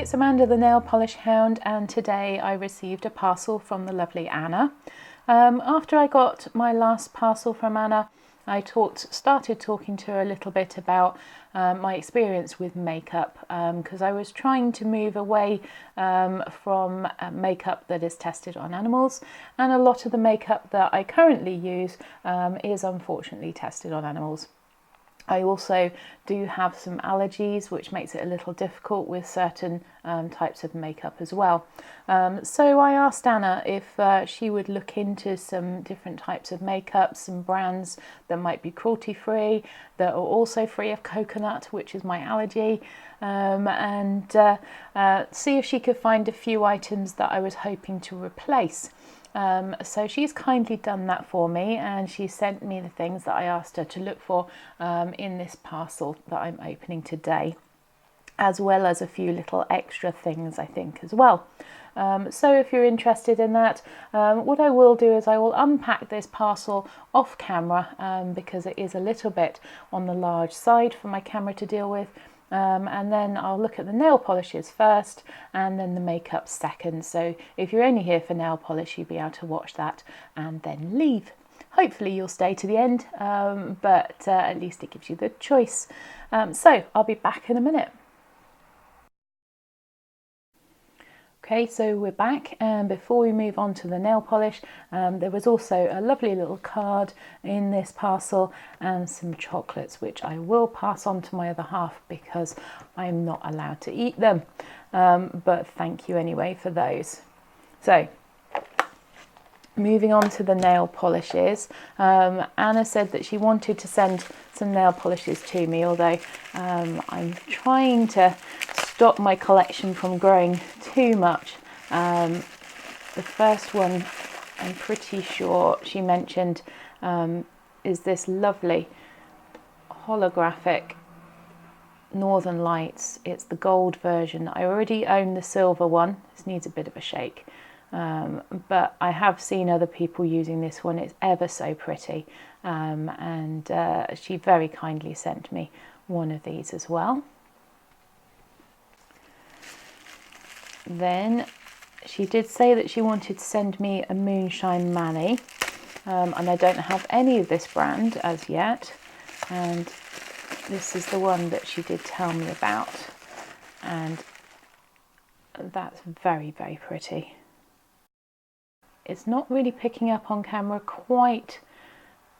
it's Amanda the Nail Polish Hound, and today I received a parcel from the lovely Anna. After I got my last parcel from Anna, I started talking to her a little bit about my experience with makeup, because I was trying to move away from makeup that is tested on animals, and a lot of the makeup that I currently use is unfortunately tested on animals. I also do have some allergies, which makes it a little difficult with certain types of makeup as well. So I asked Anna if she would look into some different types of makeup, some brands that might be cruelty-free, that are also free of coconut, which is my allergy, and see if she could find a few items that I was hoping to replace. So she's kindly done that for me, and she sent me the things that I asked her to look for in this parcel that I'm opening today, as well as a few little extra things I think as well. So if you're interested in that, what I will do is I will unpack this parcel off camera, because it is a little bit on the large side for my camera to deal with. And then I'll look at the nail polishes first and then the makeup second. So if you're only here for nail polish, you'll be able to watch that and then leave. Hopefully you'll stay to the end, but at least it gives you the choice. So I'll be back in a minute. Okay, so we're back, and before we move on to the nail polish, there was also a lovely little card in this parcel and some chocolates, which I will pass on to my other half because I'm not allowed to eat them. But thank you anyway for those. So, moving on to the nail polishes, Anna said that she wanted to send some nail polishes to me, although I'm trying to stop my collection from growing too much. The first one I'm pretty sure she mentioned is this lovely holographic Northern Lights. It's the gold version. I already own the silver one. This needs a bit of a shake. But I have seen other people using this one. It's ever so pretty, and she very kindly sent me one of these as well. Then she did say that she wanted to send me a Moonshine Mani, and I don't have any of this brand as yet, and this is the one that she did tell me about, and that's very, very pretty. It's not really picking up on camera quite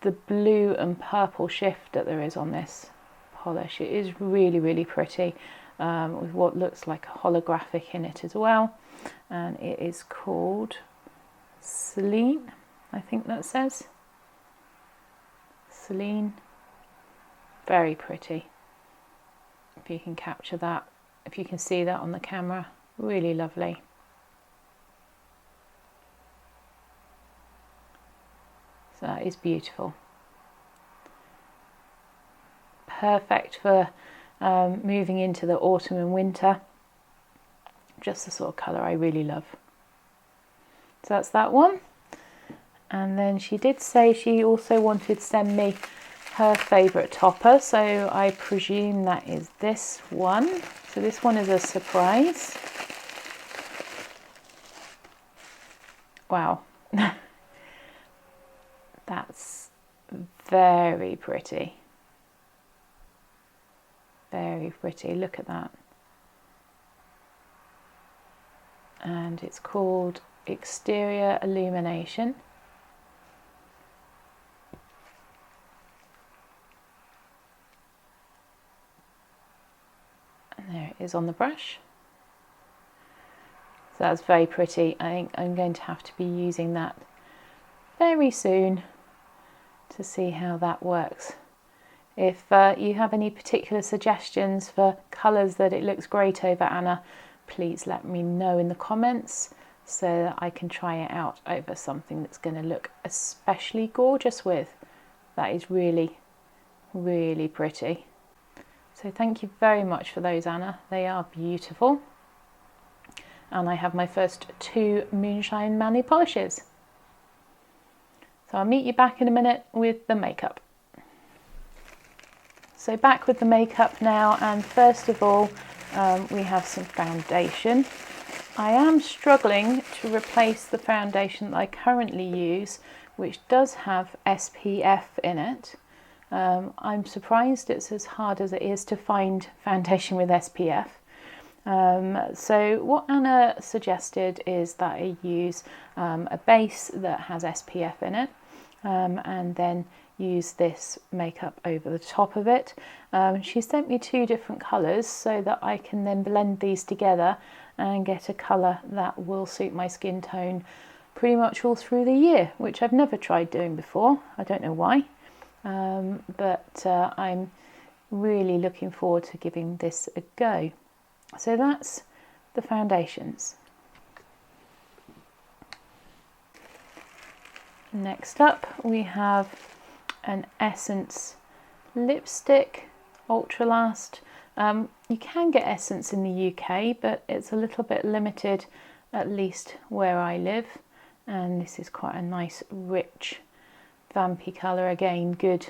the blue and purple shift that there is on this polish. It is really, really pretty, with what looks like a holographic in it as well. And it is called Celine, I think that says. Celine. Very pretty. If you can capture that, if you can see that on the camera, really lovely. So that is beautiful. Perfect for moving into the autumn and winter. Just the sort of colour I really love. So that's that one. And then she did say she also wanted to send me her favourite topper, so I presume that is this one. So this one is a surprise. Wow. That's very pretty. Very pretty, look at that. And it's called Exterior Illumination. And there it is on the brush. So that's very pretty. I think I'm going to have to be using that very soon to see how that works. If you have any particular suggestions for colours that it looks great over, Anna, please let me know in the comments so that I can try it out over something that's going to look especially gorgeous with. That is really, really pretty. So thank you very much for those, Anna. They are beautiful. And I have my first 2 Moonshine Mani polishes. So I'll meet you back in a minute with the makeup. So back with the makeup now, and first of all we have some foundation. I am struggling to replace the foundation that I currently use, which does have SPF in it. I'm surprised it's as hard as it is to find foundation with SPF. So what Anna suggested is that I use a base that has SPF in it, and then use this makeup over the top of it. She sent me 2 different colours so that I can then blend these together and get a colour that will suit my skin tone pretty much all through the year, which I've never tried doing before. I don't know why, but I'm really looking forward to giving this a go. So that's the foundations. Next up we have an Essence lipstick, Ultra Last. You can get Essence in the UK, but it's a little bit limited, at least where I live. And this is quite a nice, rich, vampy colour, again good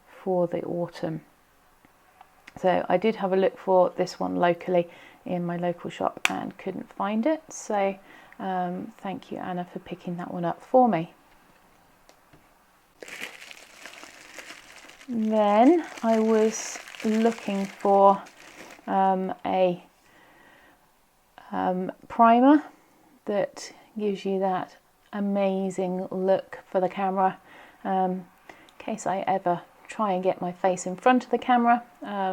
for the autumn. So I did have a look for this one locally in my local shop and couldn't find it. So thank you, Anna, for picking that one up for me. Then I was looking for a primer that gives you that amazing look for the camera, in case I ever try and get my face in front of the camera,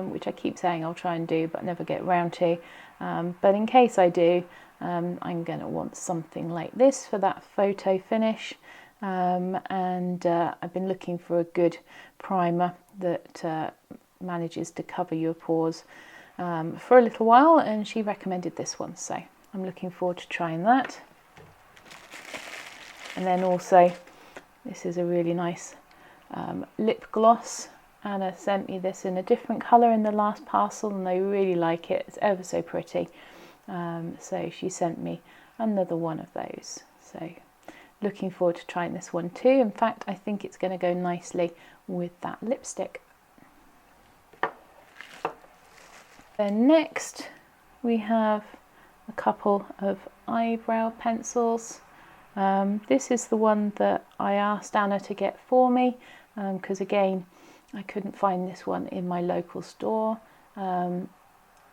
which I keep saying I'll try and do but never get around to. But in case I do, I'm going to want something like this for that photo finish. And I've been looking for a good primer that manages to cover your pores for a little while, and she recommended this one, so I'm looking forward to trying that. And then also, this is a really nice lip gloss. Anna sent me this in a different colour in the last parcel, and I really like it. It's ever so pretty. So she sent me another one of those. So looking forward to trying this one too. In fact, I think it's going to go nicely with that lipstick. Then next we have a couple of eyebrow pencils. This is the one that I asked Anna to get for me, because again I couldn't find this one in my local store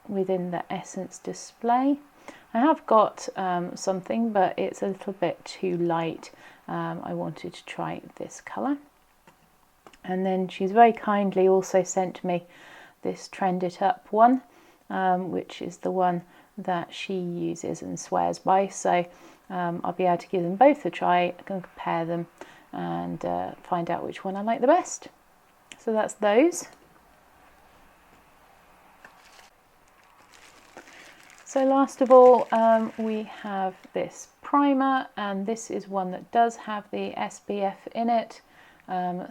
within the Essence display. I have got something, but it's a little bit too light. I wanted to try this colour. And then she's very kindly also sent me this Trend It Up one, which is the one that she uses and swears by. So I'll be able to give them both a try. I can compare them and find out which one I like the best. So that's those. So last of all, we have this primer, and this is one that does have the SPF in it.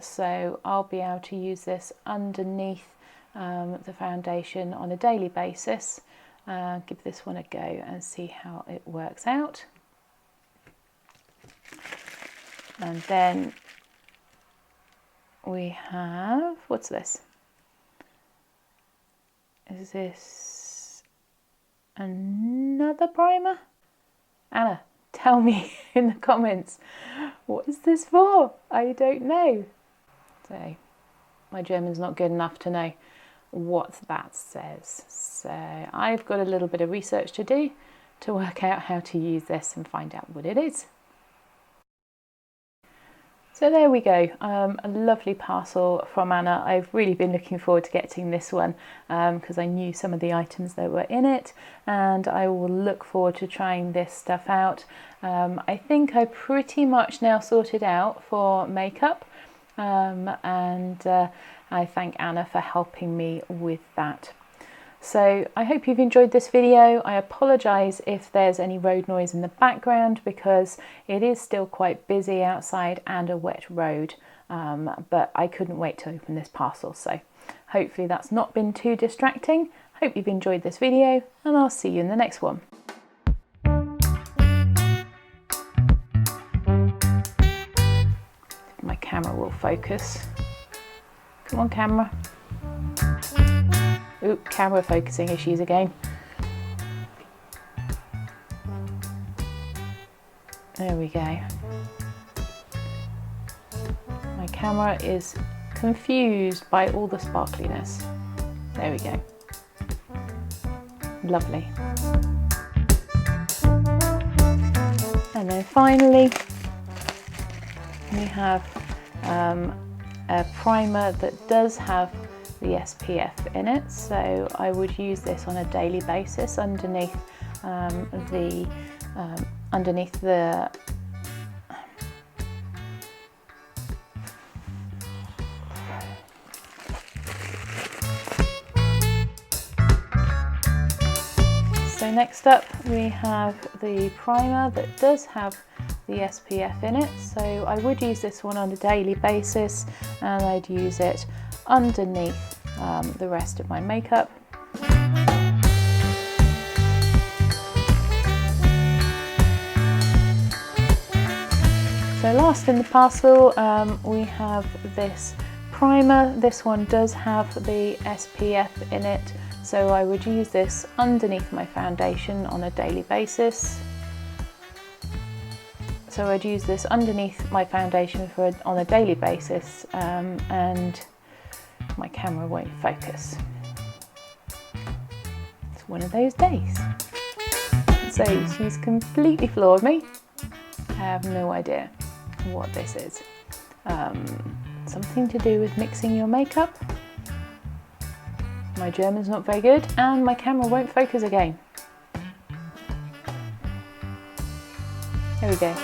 So I'll be able to use this underneath the foundation on a daily basis. Give this one a go and see how it works out. And then we have, what's this? Is this another primer? Anna, tell me in the comments, what is this for? I don't know. So my German's not good enough to know what that says. So I've got a little bit of research to do to work out how to use this and find out what it is. So there we go, a lovely parcel from Anna. I've really been looking forward to getting this one because I knew some of the items that were in it, and I will look forward to trying this stuff out. I think I pretty much now sorted out for makeup, and I thank Anna for helping me with that. So I hope you've enjoyed this video. I apologise if there's any road noise in the background because it is still quite busy outside and a wet road, but I couldn't wait to open this parcel, so hopefully that's not been too distracting. Hope you've enjoyed this video, and I'll see you in the next one. My camera will focus. Come on, camera. Oop, camera focusing issues again. There we go. My camera is confused by all the sparkliness. There we go. Lovely. And then finally, we have a primer that does have the SPF in it, so I would use this on a daily basis underneath the So next up we have the primer that does have the SPF in it, so I would use this one on a daily basis, and I'd use it underneath the rest of my makeup. So last in the parcel we have this primer. This one does have the SPF in it, so I would use this underneath my foundation on a daily basis. So I'd use this underneath my foundation on a daily basis, and my camera won't focus. It's one of those days. So she's completely floored me. I have no idea what this is. Something to do with mixing your makeup. My German's not very good, and my camera won't focus again. There we go.